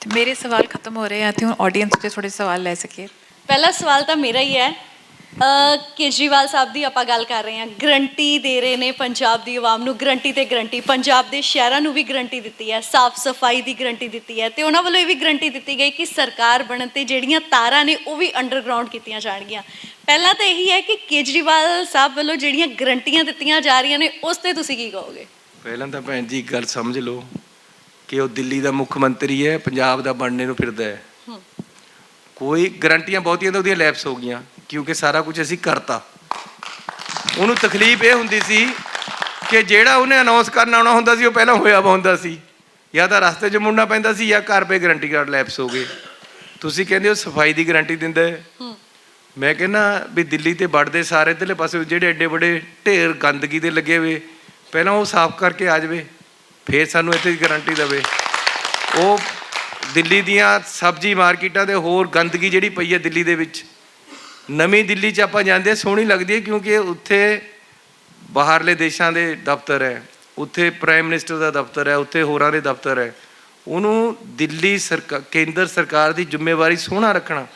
मेरे सवाल खत्म हो रहे हैं आती हूँ ऑडियंस से थोड़े सवाल ले सके। ਪਹਿਲਾ ਸਵਾਲ ਤਾਂ ਮੇਰਾ ਹੀ ਹੈ। ਕੇਜਰੀਵਾਲ ਸਾਹਿਬ ਦੀ ਆਪਾਂ ਗੱਲ ਕਰ ਰਹੇ ਹਾਂ, ਗਰੰਟੀ ਦੇ ਰਹੇ ਨੇ ਪੰਜਾਬ ਦੀ ਆਵਾਮ ਨੂੰ, ਗਰੰਟੀ ਤੇ ਗਰੰਟੀ, ਪੰਜਾਬ ਦੇ ਸ਼ਹਿਰਾਂ ਨੂੰ ਵੀ ਗਰੰਟੀ ਦਿੱਤੀ ਹੈ, ਸਾਫ਼ ਸਫਾਈ ਦੀ ਗਰੰਟੀ ਦਿੱਤੀ ਹੈ, ਤੇ ਉਹਨਾਂ ਵੱਲੋਂ ਇਹ ਵੀ ਗਰੰਟੀ ਦਿੱਤੀ ਗਈ ਕਿ ਸਰਕਾਰ ਬਣਨ ਤੇ ਜਿਹੜੀਆਂ ਤਾਰਾਂ ਨੇ ਉਹ ਵੀ ਅੰਡਰਗਰਾਊਂਡ ਕੀਤੀਆਂ ਜਾਣਗੀਆਂ। ਪਹਿਲਾਂ ਤਾਂ ਇਹੀ ਹੈ ਕਿ ਕੇਜਰੀਵਾਲ ਸਾਹਿਬ ਵੱਲੋਂ ਜਿਹੜੀਆਂ ਗਰੰਟੀਆਂ ਦਿੱਤੀਆਂ ਜਾ ਰਹੀਆਂ ਨੇ ਉਸ ਤੇ ਤੁਸੀਂ ਕੀ ਕਹੋਗੇ? ਪਹਿਲਾਂ ਤਾਂ ਭੈਣ ਜੀ ਗੱਲ ਸਮਝ ਲਓ ਕਿ ਉਹ ਦਿੱਲੀ ਦਾ ਮੁੱਖ ਮੰਤਰੀ ਹੈ, ਪੰਜਾਬ ਦਾ ਬਣਨੇ ਨੂੰ ਫਿਰਦਾ ਹੈ। ਕੋਈ ਗਰੰਟੀਆਂ ਬਹੁਤੀਆਂ ਤਾਂ ਉਹਦੀਆਂ ਲੈਪਸ ਹੋ ਗਈਆਂ ਕਿਉਂਕਿ ਸਾਰਾ ਕੁਝ ਅਸੀਂ ਕਰਤਾ। ਉਹਨੂੰ ਤਕਲੀਫ ਇਹ ਹੁੰਦੀ ਸੀ ਕਿ ਜਿਹੜਾ ਉਹਨੇ ਅਨਾਉਂਸ ਕਰਨ ਆਉਣਾ ਹੁੰਦਾ ਸੀ ਉਹ ਪਹਿਲਾਂ ਹੋਇਆ ਵਾ ਹੁੰਦਾ ਸੀ, ਜਾਂ ਤਾਂ ਰਸਤੇ 'ਚ ਮੁੜਨਾ ਪੈਂਦਾ ਸੀ ਜਾਂ ਘਰ ਪੇ ਗਰੰਟੀ ਕਾਰਡ ਲੈਪਸ ਹੋ ਗਏ। ਤੁਸੀਂ ਕਹਿੰਦੇ ਹੋ ਸਫਾਈ ਦੀ ਗਰੰਟੀ ਦਿੰਦਾ ਹੈ, ਮੈਂ ਕਹਿੰਦਾ ਵੀ ਦਿੱਲੀ ਤੇ ਵੜਦੇ ਸਾਰੇ ਇੱਧਰਲੇ ਪਾਸੇ ਜਿਹੜੇ ਐਡੇ ਵੱਡੇ ਢੇਰ ਗੰਦਗੀ ਦੇ ਲੱਗੇ ਹੋਏ ਪਹਿਲਾਂ ਉਹ ਸਾਫ਼ ਕਰਕੇ ਆ ਜਾਵੇ, ਫਿਰ ਸਾਨੂੰ ਇੱਥੇ ਦੀ ਗਰੰਟੀ ਦੇਵੇ। ਉਹ ਦਿੱਲੀ ਦੀਆਂ ਸਬਜ਼ੀ ਮਾਰਕੀਟਾਂ ਦੇ ਹੋਰ ਗੰਦਗੀ ਜਿਹੜੀ ਪਈ ਹੈ ਦਿੱਲੀ ਦੇ ਵਿੱਚ, ਨਵੀਂ ਦਿੱਲੀ 'ਚ ਆਪਾਂ ਜਾਂਦੇ ਸੋਹਣੀ ਲੱਗਦੀ ਹੈ ਕਿਉਂਕਿ ਉੱਥੇ ਬਾਹਰਲੇ ਦੇਸ਼ਾਂ ਦੇ ਦਫ਼ਤਰ ਹੈ, ਉੱਥੇ ਪ੍ਰਾਈਮ ਮਿਨਿਸਟਰ ਦਾ ਦਫ਼ਤਰ ਹੈ, ਉੱਥੇ ਹੋਰਾਂ ਦੇ ਦਫ਼ਤਰ ਹੈ। ਉਹਨੂੰ ਦਿੱਲੀ ਸਰਕਾਰ, ਕੇਂਦਰ ਸਰਕਾਰ ਦੀ ਜ਼ਿੰਮੇਵਾਰੀ ਸੋਹਣਾ ਰੱਖਣਾ,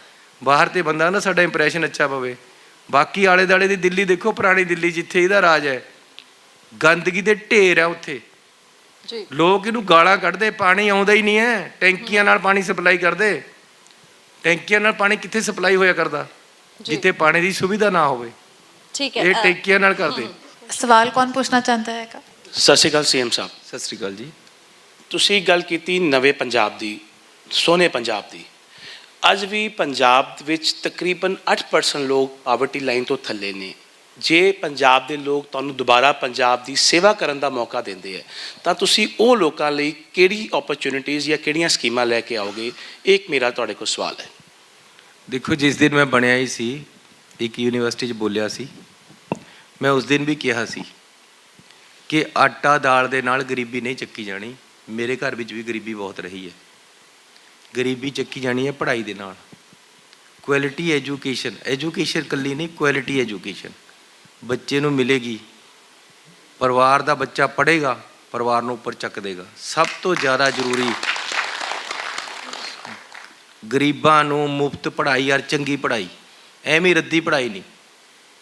ਬਾਹਰ ਤੇ ਬੰਦਾ ਨਾ ਸਾਡਾ ਇੰਪਰੈਸ਼ਨ ਅੱਛਾ ਪਵੇ। ਬਾਕੀ ਆਲੇ ਦੁਆਲੇ ਦੀ ਦਿੱਲੀ ਦੇਖੋ, ਪੁਰਾਣੀ ਦਿੱਲੀ ਜਿੱਥੇ ਇਹਦਾ ਰਾਜ ਹੈ, ਗੰਦਗੀ ਦੇ ਢੇਰ ਹੈ ਉੱਥੇ। ਲੋਕ ਇਹਨੂੰ ਗਾਲਾਂ ਕੱਢਦੇ, ਪਾਣੀ ਆਉਂਦਾ ਹੀ ਨਹੀਂ ਹੈ, ਟੈਂਕੀਆਂ ਨਾਲ ਪਾਣੀ ਸਪਲਾਈ ਕਰਦੇ। ਟੈਂਕੀਆਂ ਨਾਲ ਪਾਣੀ ਕਿੱਥੇ ਸਪਲਾਈ ਹੋਇਆ ਕਰਦਾ ਜਿੱਥੇ ਪਾਣੀ ਦੀ ਸੁਵਿਧਾ ਨਾ ਹੋਵੇ। ਠੀਕ ਹੈ, ਇਹ ਟੈਂਕੀਆਂ ਨਾਲ ਕਰਦੇ। ਸਵਾਲ ਕੌਣ ਪੁੱਛਣਾ ਚਾਹੁੰਦਾ ਹੈ? ਸਤਿ ਸ਼੍ਰੀ ਅਕਾਲ ਸੀਐਮ ਸਾਹਿਬ। ਸਤਿ ਸ਼੍ਰੀ ਅਕਾਲ ਜੀ। ਤੁਸੀਂ ਗੱਲ ਕੀਤੀ ਨਵੇਂ ਪੰਜਾਬ ਦੀ, ਸੋਹਣੇ ਪੰਜਾਬ ਦੀ। ਅੱਜ ਵੀ ਪੰਜਾਬ ਵਿੱਚ ਤਕਰੀਬਨ 8% ਲੋਕ ਪਾਵਰਟੀ ਲਾਈਨ ਤੋਂ ਥੱਲੇ ਨੇ। ਜੇ ਪੰਜਾਬ ਦੇ ਲੋਕ ਤੁਹਾਨੂੰ ਦੁਬਾਰਾ ਪੰਜਾਬ ਦੀ ਸੇਵਾ ਕਰਨ ਦਾ ਮੌਕਾ ਦਿੰਦੇ ਹੈ ਤਾਂ ਤੁਸੀਂ ਉਹ ਲੋਕਾਂ ਲਈ ਕਿਹੜੀ ਓਪਰਚੁਨਿਟੀਜ਼ ਜਾਂ ਕਿਹੜੀਆਂ ਸਕੀਮਾਂ ਲੈ ਕੇ ਆਓਗੇ? ਇੱਕ ਮੇਰਾ ਤੁਹਾਡੇ ਕੋਲ ਸਵਾਲ ਹੈ। ਦੇਖੋ, ਜਿਸ ਦਿਨ ਮੈਂ ਬਣਿਆ ਹੀ ਸੀ, ਇੱਕ ਯੂਨੀਵਰਸਿਟੀ 'ਚ ਬੋਲਿਆ ਸੀ, ਮੈਂ ਉਸ ਦਿਨ ਵੀ ਕਿਹਾ ਸੀ ਕਿ ਆਟਾ ਦਾਲ ਦੇ ਨਾਲ ਗਰੀਬੀ ਨਹੀਂ ਚੱਕੀ ਜਾਣੀ। ਮੇਰੇ ਘਰ ਵਿੱਚ ਵੀ ਗਰੀਬੀ ਬਹੁਤ ਰਹੀ ਹੈ। ਗਰੀਬੀ ਚੱਕੀ ਜਾਣੀ ਹੈ ਪੜ੍ਹਾਈ ਦੇ ਨਾਲ। ਕੁਆਲਿਟੀ ਐਜੂਕੇਸ਼ਨ, ਐਜੂਕੇਸ਼ਨ ਇਕੱਲੀ ਨਹੀਂ, ਕੁਆਲਿਟੀ ਐਜੂਕੇਸ਼ਨ ਬੱਚੇ ਨੂੰ ਮਿਲੇਗੀ। ਪਰਿਵਾਰ ਦਾ ਬੱਚਾ ਪੜ੍ਹੇਗਾ, ਪਰਿਵਾਰ ਨੂੰ ਉੱਪਰ ਚੱਕ ਦੇਗਾ। ਸਭ ਤੋਂ ਜ਼ਿਆਦਾ ਜ਼ਰੂਰੀ ਗਰੀਬਾਂ ਨੂੰ ਮੁਫਤ ਪੜ੍ਹਾਈ, ਔਰ ਚੰਗੀ ਪੜ੍ਹਾਈ, ਐਵੇਂ ਰੱਦੀ ਪੜ੍ਹਾਈ ਨਹੀਂ।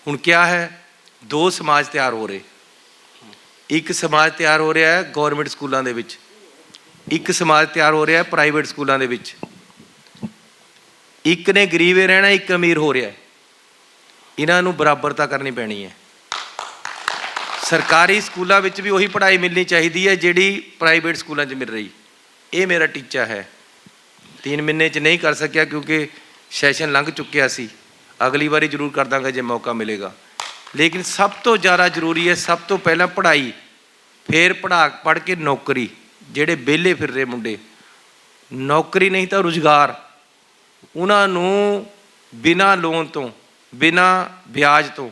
ਹੁਣ ਕਿਆ ਹੈ, ਦੋ ਸਮਾਜ ਤਿਆਰ ਹੋ ਰਹੇ। ਇੱਕ ਸਮਾਜ ਤਿਆਰ ਹੋ ਰਿਹਾ ਹੈ ਗੌਰਮੈਂਟ ਸਕੂਲਾਂ ਦੇ ਵਿੱਚ, ਇੱਕ ਸਮਾਜ ਤਿਆਰ ਹੋ ਰਿਹਾ ਹੈ ਪ੍ਰਾਈਵੇਟ ਸਕੂਲਾਂ ਦੇ ਵਿੱਚ। ਇੱਕ ਨੇ ਗਰੀਬ ਹੀ ਰਹਿਣਾ, ਇੱਕ ਅਮੀਰ ਹੋ ਰਿਹਾ। ਇਹਨਾਂ ਨੂੰ ਬਰਾਬਰਤਾ ਕਰਨੀ ਪੈਣੀ ਹੈ। ਸਰਕਾਰੀ ਸਕੂਲਾਂ ਵਿੱਚ ਵੀ ਉਹੀ ਪੜ੍ਹਾਈ ਮਿਲਣੀ ਚਾਹੀਦੀ ਹੈ ਜਿਹੜੀ ਪ੍ਰਾਈਵੇਟ ਸਕੂਲਾਂ 'ਚ ਮਿਲ ਰਹੀ। ਇਹ ਮੇਰਾ ਟੀਚਾ ਹੈ। 3 ਮਹੀਨੇ 'ਚ ਨਹੀਂ ਕਰ ਸਕਿਆ ਕਿਉਂਕਿ ਸੈਸ਼ਨ ਲੰਘ ਚੁੱਕਿਆ ਸੀ। ਅਗਲੀ ਵਾਰੀ ਜ਼ਰੂਰ ਕਰ ਦਾਂਗਾ ਜੇ ਮੌਕਾ ਮਿਲੇਗਾ। ਲੇਕਿਨ ਸਭ ਤੋਂ ਜ਼ਿਆਦਾ ਜ਼ਰੂਰੀ ਹੈ, ਸਭ ਤੋਂ ਪਹਿਲਾਂ ਪੜ੍ਹਾਈ, ਫਿਰ ਪੜ੍ਹ ਕੇ ਨੌਕਰੀ। ਜਿਹੜੇ ਵਿਹਲੇ ਫਿਰ ਰਹੇ ਮੁੰਡੇ, ਨੌਕਰੀ ਨਹੀਂ ਤਾਂ ਰੁਜ਼ਗਾਰ, ਉਹਨਾਂ ਨੂੰ ਬਿਨਾਂ ਲੋਨ ਤੋਂ, ਬਿਨਾਂ ਵਿਆਜ ਤੋਂ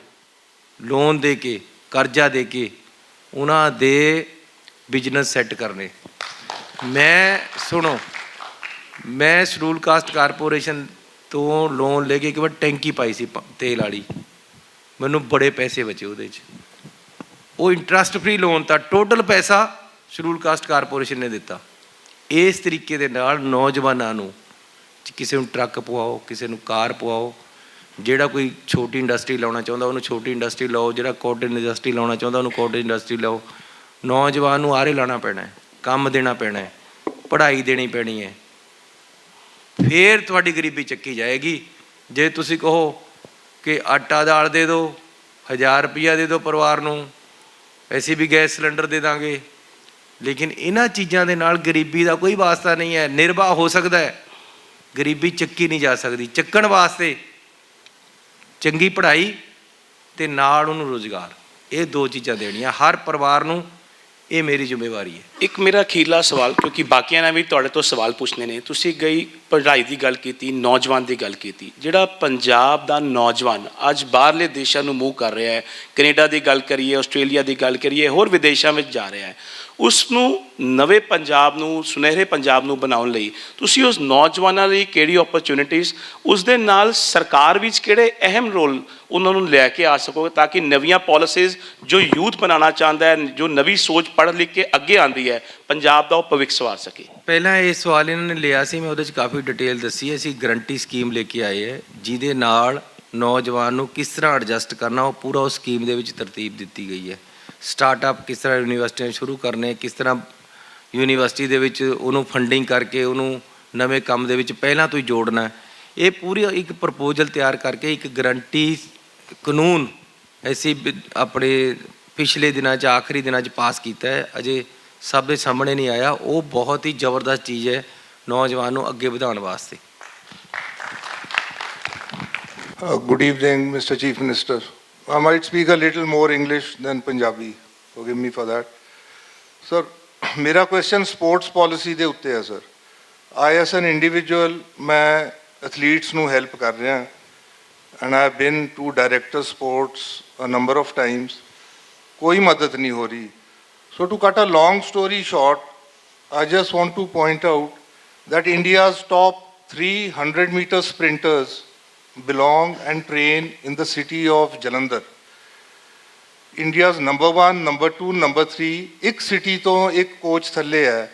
ਲੋਨ ਦੇ ਕੇ, ਕਰਜ਼ਾ ਦੇ ਕੇ ਉਹਨਾਂ ਦੇ ਬਿਜ਼ਨਸ ਸੈੱਟ ਕਰਨੇ। ਸੁਣੋ, ਮੈਂ ਸ਼ਡਿਊਲ ਕਾਸਟ ਕਾਰਪੋਰੇਸ਼ਨ ਤੋਂ ਲੋਨ ਲੈ ਕੇ ਇੱਕ ਵਾਰ ਟੈਂਕੀ ਪਾਈ ਸੀ ਤੇਲ ਵਾਲੀ, ਮੈਨੂੰ ਬੜੇ ਪੈਸੇ ਬਚੇ ਉਹਦੇ 'ਚ। ਉਹ ਇੰਟਰਸਟ ਫ੍ਰੀ ਲੋਨ ਤਾਂ, ਟੋਟਲ ਪੈਸਾ ਸ਼ਡਿਊਲ ਕਾਸਟ ਕਾਰਪੋਰੇਸ਼ਨ ਨੇ ਦਿੱਤਾ। ਇਸ ਤਰੀਕੇ ਦੇ ਨਾਲ ਨੌਜਵਾਨਾਂ ਨੂੰ, ਕਿਸੇ ਨੂੰ ਟਰੱਕ ਪਵਾਓ, ਕਿਸੇ ਨੂੰ ਕਾਰ ਪਵਾਓ। ਜਿਹੜਾ ਕੋਈ ਛੋਟੀ ਇੰਡਸਟਰੀ ਲਾਉਣਾ ਚਾਹੁੰਦਾ ਉਹਨੂੰ ਛੋਟੀ ਇੰਡਸਟਰੀ ਲਾਓ, ਜਿਹੜਾ ਕੋਟਨ ਇੰਡਸਟਰੀ ਲਾਉਣਾ ਚਾਹੁੰਦਾ ਉਹਨੂੰ ਕੋਟਨ ਇੰਡਸਟਰੀ ਲਾਓ। ਨੌਜਵਾਨ ਨੂੰ ਆਰੇ ਲਾਉਣਾ ਪੈਣਾ ਹੈ, ਕੰਮ ਦੇਣਾ ਪੈਣਾ ਹੈ, ਪੜ੍ਹਾਈ ਦੇਣੀ ਪੈਣੀ ਹੈ, ਫਿਰ ਤੁਹਾਡੀ ਗਰੀਬੀ ਚੱਕੀ ਜਾਏਗੀ। ਜੇ ਤੁਸੀਂ ਕਹੋ ਕਿ ਆਟਾ ਦਾਲ ਦੇ ਦਿਓ, 1000 ਰੁਪਈਆ ਦੇ ਦਿਓ ਪਰਿਵਾਰ ਨੂੰ, ਅਸੀਂ ਵੀ ਗੈਸ ਸਿਲੰਡਰ ਦੇ ਦਾਂਗੇ, ਲੇਕਿਨ ਇਹਨਾਂ ਚੀਜ਼ਾਂ ਦੇ ਨਾਲ ਗਰੀਬੀ ਦਾ ਕੋਈ ਵਾਸਤਾ ਨਹੀਂ ਹੈ। ਨਿਰਵਾਹ ਹੋ ਸਕਦਾ ਹੈ, ਗਰੀਬੀ ਚੱਕੀ ਨਹੀਂ ਜਾ ਸਕਦੀ। ਚੱਕਣ ਵਾਸਤੇ ਚੰਗੀ ਪੜ੍ਹਾਈ ਅਤੇ ਨਾਲ ਉਹਨੂੰ ਰੁਜ਼ਗਾਰ, ਇਹ 2 ਚੀਜ਼ਾਂ ਦੇਣੀਆਂ ਹਰ ਪਰਿਵਾਰ ਨੂੰ। ਇਹ ਮੇਰੀ ਜ਼ਿੰਮੇਵਾਰੀ ਹੈ। ਇੱਕ ਮੇਰਾ ਅਖੀਰਲਾ ਸਵਾਲ, ਕਿਉਂਕਿ ਬਾਕੀਆਂ ਨੇ ਵੀ ਤੁਹਾਡੇ ਤੋਂ ਸਵਾਲ ਪੁੱਛਣੇ ਨੇ। ਤੁਸੀਂ ਪੜ੍ਹਾਈ ਦੀ ਗੱਲ ਕੀਤੀ, ਨੌਜਵਾਨ ਦੀ ਗੱਲ ਕੀਤੀ। ਜਿਹੜਾ ਪੰਜਾਬ ਦਾ ਨੌਜਵਾਨ ਅੱਜ ਬਾਹਰਲੇ ਦੇਸ਼ਾਂ ਨੂੰ ਮੂਵ ਕਰ ਰਿਹਾ ਹੈ, ਕੈਨੇਡਾ ਦੀ ਗੱਲ ਕਰੀਏ, ਆਸਟ੍ਰੇਲੀਆ ਦੀ ਗੱਲ ਕਰੀਏ, ਹੋਰ ਵਿਦੇਸ਼ਾਂ ਵਿੱਚ ਜਾ ਰਿਹਾ ਹੈ, ਉਸ ਨੂੰ ਨਵੇਂ ਪੰਜਾਬ ਨੂੰ, ਸੁਨਹਿਰੇ ਪੰਜਾਬ ਨੂੰ ਬਣਾਉਣ ਲਈ ਤੁਸੀਂ ਉਸ ਨੌਜਵਾਨਾਂ ਲਈ ਕਿਹੜੀ ਓਪਰਚੁਨਿਟੀਜ਼, ਉਸ ਦੇ ਨਾਲ ਸਰਕਾਰ ਵਿੱਚ ਕਿਹੜੇ ਅਹਿਮ ਰੋਲ ਉਹਨਾਂ ਨੂੰ ਲੈ ਕੇ ਆ ਸਕੋਗੇ ਤਾਂ ਕਿ ਨਵੀਆਂ ਪਾਲਿਸੀਜ਼ ਜੋ ਯੂਥ ਬਣਾਉਣਾ ਚਾਹੁੰਦਾ ਹੈ, ਜੋ ਨਵੀਂ ਸੋਚ ਪੜ੍ਹ ਲਿਖ ਕੇ ਅੱਗੇ ਆਉਂਦੀ ਹੈ, ਖਿਡਾਰੀ ਹੈ ਪੰਜਾਬ ਦਾ ਉਹ ਭਵਿੱਖ ਸਵਾਰ ਸਕੇ? ਪਹਿਲਾਂ ਇਹ ਸਵਾਲ ਇਹਨਾਂ ਨੇ ਲਿਆ ਸੀ, ਮੈਂ ਉਹਦੇ 'ਚ ਕਾਫੀ ਡਿਟੇਲ ਦੱਸੀ। ਅਸੀਂ ਗਰੰਟੀ ਸਕੀਮ ਲੈ ਕੇ ਆਏ ਹੈ ਜਿਹਦੇ ਨਾਲ ਨੌਜਵਾਨ ਨੂੰ ਕਿਸ ਤਰ੍ਹਾਂ ਐਡਜਸਟ ਕਰਨਾ ਉਹ ਪੂਰਾ ਉਸ ਸਕੀਮ ਦੇ ਵਿੱਚ ਤਰਤੀਬ ਦਿੱਤੀ ਗਈ ਹੈ। ਸਟਾਰਟਅਪ ਕਿਸ ਤਰ੍ਹਾਂ ਯੂਨੀਵਰਸਿਟੀਆਂ ਸ਼ੁਰੂ ਕਰਨੇ, ਕਿਸ ਤਰ੍ਹਾਂ ਯੂਨੀਵਰਸਿਟੀ ਦੇ ਵਿੱਚ ਉਹਨੂੰ ਫੰਡਿੰਗ ਕਰਕੇ ਉਹਨੂੰ ਨਵੇਂ ਕੰਮ ਦੇ ਵਿੱਚ ਪਹਿਲਾਂ ਤੋਂ ਹੀ ਜੋੜਨਾ, ਇਹ ਪੂਰੀ ਇੱਕ ਪ੍ਰਪੋਜ਼ਲ ਤਿਆਰ ਕਰਕੇ ਇੱਕ ਗਰੰਟੀ ਕਾਨੂੰਨ ਅਸੀਂ ਆਪਣੇ ਪਿਛਲੇ ਦਿਨਾਂ 'ਚ ਆਖਰੀ ਦਿਨਾਂ 'ਚ ਪਾਸ ਕੀਤਾ ਹੈ। ਅਜੇ ਸਭ ਦੇ ਸਾਹਮਣੇ ਨਹੀਂ ਆਇਆ। ਉਹ ਬਹੁਤ ਹੀ ਜ਼ਬਰਦਸਤ ਚੀਜ਼ ਹੈ ਨੌਜਵਾਨ ਨੂੰ ਅੱਗੇ ਵਧਾਉਣ ਵਾਸਤੇ। Good evening, Mr. Chief Minister. I might speak a little more English than Punjabi. Forgive me for that. Sir, मेरा question sports policy ਦੇ ਉੱਤੇ ਹੈ sir. I as an individual मैं athletes ਨੂੰ help ਕਰ ਰਿਹਾ and I have been to director sports a number of times. ਕੋਈ ਮਦਦ ਨਹੀਂ ਹੋ ਰਹੀ। So to cut a long story short, I just want to point out that India's top 300-meter sprinters belong and train in the city of Jalandhar. India's number 1, number 2, number 3 ਇੱਕ city ਤੋਂ ਇੱਕ coach ਥੱਲੇ ਹੈ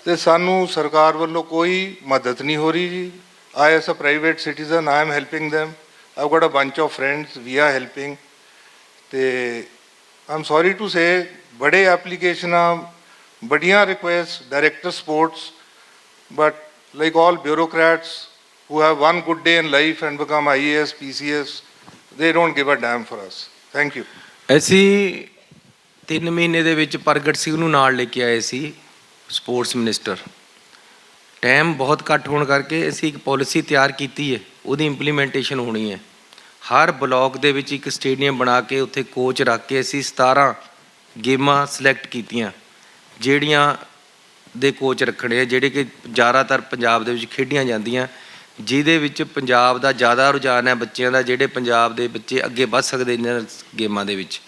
ਤੇ ਸਾਨੂੰ ਸਰਕਾਰ ਵੱਲੋਂ ਕੋਈ ਮਦਦ ਨਹੀਂ ਹੋ ਰਹੀ ਜੀ। I as a private citizen, I am helping them. I've got a bunch of friends, we are helping. ਤੇ I'm sorry to say ਬੜੇ ਐਪਲੀਕੇਸ਼ਨਾਂ, ਬੜੀਆਂ request director sports, but like all bureaucrats who have one good day in life and become IAS, PCS, they don't give a damn for us. Thank you. ਅਸੀਂ 3 ਮਹੀਨੇ ਦੇ ਵਿੱਚ ਪ੍ਰਗਟ ਸਿੰਘ ਨੂੰ ਨਾਲ ਲੈ ਕੇ ਆਏ ਸੀ ਸਪੋਰਟਸ ਮਿਨਿਸਟਰ। ਟਾਈਮ ਬਹੁਤ ਘੱਟ ਹੋਣ ਕਰਕੇ ਅਸੀਂ ਇੱਕ ਪਾਲਿਸੀ ਤਿਆਰ ਕੀਤੀ ਹੈ, ਉਹਦੀ ਇੰਪਲੀਮੈਂਟੇਸ਼ਨ ਹੋਣੀ ਹੈ। ਹਰ ਬਲਾਕ ਦੇ ਵਿੱਚ ਇੱਕ ਸਟੇਡੀਅਮ ਬਣਾ ਕੇ ਉੱਥੇ ਕੋਚ ਰੱਖ ਕੇ ਅਸੀਂ 17 ਗੇਮਾਂ ਸਿਲੈਕਟ ਕੀਤੀਆਂ ਜਿਹੜੀਆਂ ਦੇ ਕੋਚ ਰੱਖਣੇ ਆ, ਜਿਹੜੇ ਕਿ ਜ਼ਿਆਦਾਤਰ ਪੰਜਾਬ ਦੇ ਵਿੱਚ ਖੇਡੀਆਂ ਜਾਂਦੀਆਂ, ਜਿਹਦੇ ਵਿੱਚ ਪੰਜਾਬ ਦਾ ਜ਼ਿਆਦਾ ਰੁਝਾਨ ਹੈ ਬੱਚਿਆਂ ਦਾ, ਜਿਹੜੇ ਪੰਜਾਬ ਦੇ ਬੱਚੇ ਅੱਗੇ ਵੱਧ ਸਕਦੇ ਇਹਨਾਂ ਗੇਮਾਂ ਦੇ ਵਿੱਚ।